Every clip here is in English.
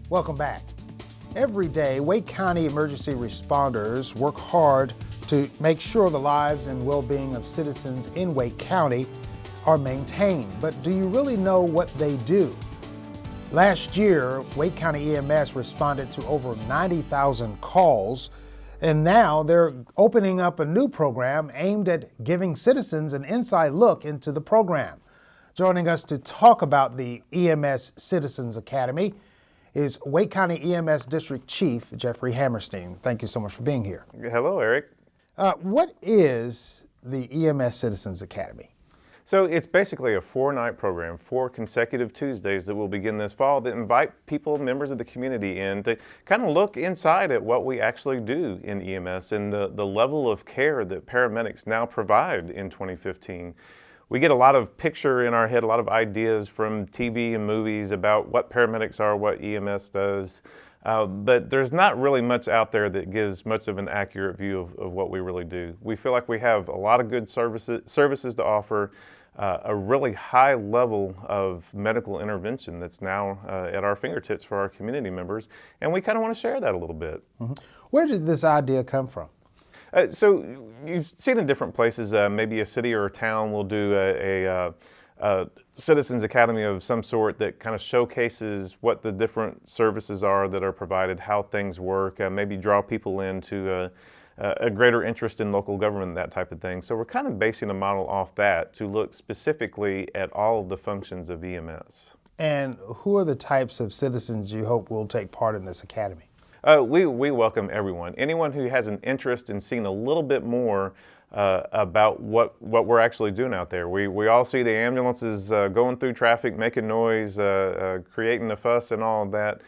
Welcome back. Every day, Wake County emergency responders work hard to make sure the lives and well-being of citizens in Wake County are maintained. But do you really know what they do? Last year, Wake County EMS responded to over 90,000 calls, and now they're opening up a new program aimed at giving citizens an inside look into the program. Joining us to talk about the EMS Citizens Academy is Wake County EMS District Chief Jeffrey Hammerstein. Thank you so much for being here. Hello, Eric. What is the EMS Citizens Academy? So it's basically a 4-night program, 4 consecutive Tuesdays that will begin this fall that invite people, members of the community in to kind of look inside at what we actually do in EMS and the level of care that paramedics now provide in 2015. We get a lot of picture in our head, a lot of ideas from TV and movies about what paramedics are, what EMS does, but there's not really much out there that gives much of an accurate view of what we really do. We feel like we have a lot of good services to offer, a really high level of medical intervention that's now at our fingertips for our community members, and we kind of want to share that a little bit. Mm-hmm. Where did this idea come from? So you've seen in different places, maybe a city or a town will do a Citizens Academy of some sort that kind of showcases what the different services are that are provided, how things work, maybe draw people into a greater interest in local government, that type of thing. So we're kind of basing a model off that to look specifically at all of the functions of EMS. And who are the types of citizens you hope will take part in this academy? We welcome everyone. Anyone who has an interest in seeing a little bit more about what we're actually doing out there. We all see the ambulances going through traffic, making noise, creating a fuss and all of that.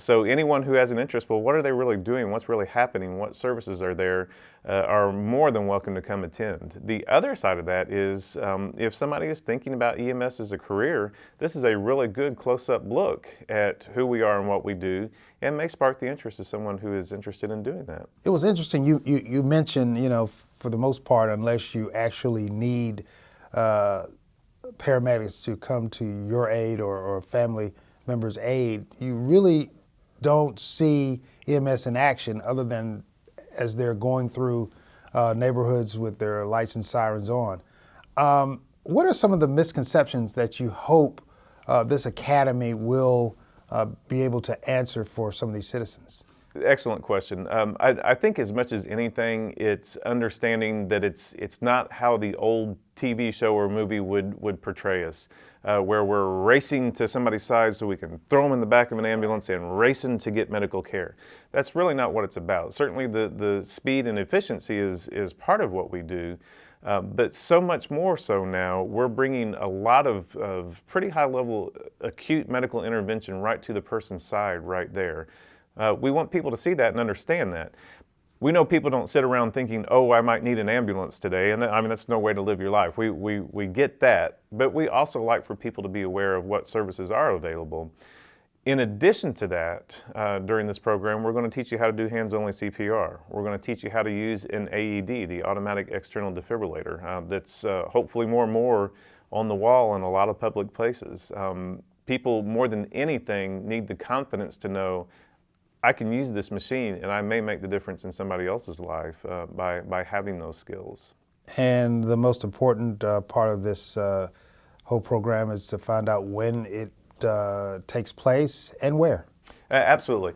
So anyone who has an interest, well, what are they really doing? What's really happening? What services are there? Are more than welcome to come attend. The other side of that is if somebody is thinking about EMS as a career, this is a really good close-up look at who we are and what we do, and may spark the interest of someone who is interested in doing that. It was interesting. You mentioned, for the most part, unless you actually need paramedics to come to your aid or family members' aid, you really don't see EMS in action other than as they're going through neighborhoods with their lights and sirens on. What are some of the misconceptions that you hope this academy will be able to answer for some of these citizens? Excellent question. I think as much as anything, it's understanding that it's not how the old TV show or movie would portray us, where we're racing to somebody's side so we can throw them in the back of an ambulance and racing to get medical care. That's really not what it's about. Certainly the speed and efficiency is part of what we do, but so much more so now, we're bringing a lot of pretty high level acute medical intervention right to the person's side right there. We want people to see that and understand that. We know people don't sit around thinking, oh, I might need an ambulance today, and that's no way to live your life. We get that, but we also like for people to be aware of what services are available. In addition to that, during this program, we're going to teach you how to do hands-only CPR. We're going to teach you how to use an AED, the automatic external defibrillator, that's hopefully more and more on the wall in a lot of public places. People, more than anything, need the confidence to know I can use this machine and I may make the difference in somebody else's life by having those skills. And the most important part of this whole program is to find out when it takes place and where. Absolutely.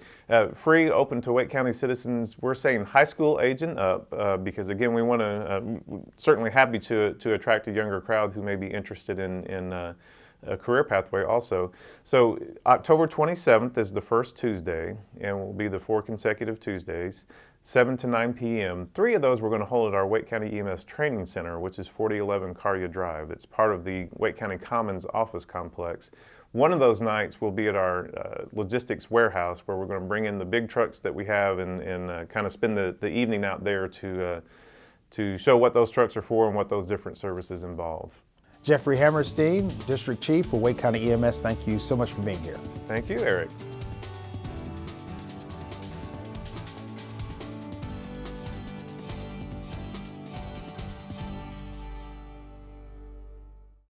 Free, open to Wake County citizens. We're saying high school age and up because, again, we want to certainly happy to attract a younger crowd who may be interested in a career pathway also. So October 27th is the first Tuesday, and will be the 4 consecutive Tuesdays, 7 to 9 p.m. 3 of those we're going to hold at our Wake County EMS Training Center, which is 4011 Carya Drive. It's part of the Wake County Commons office complex. One of those nights will be at our logistics warehouse, where we're going to bring in the big trucks that we have and kind of spend the evening out there to show what those trucks are for and what those different services involve. Jeffrey Hammerstein, District Chief for Wake County EMS, thank you so much for being here. Thank you, Eric.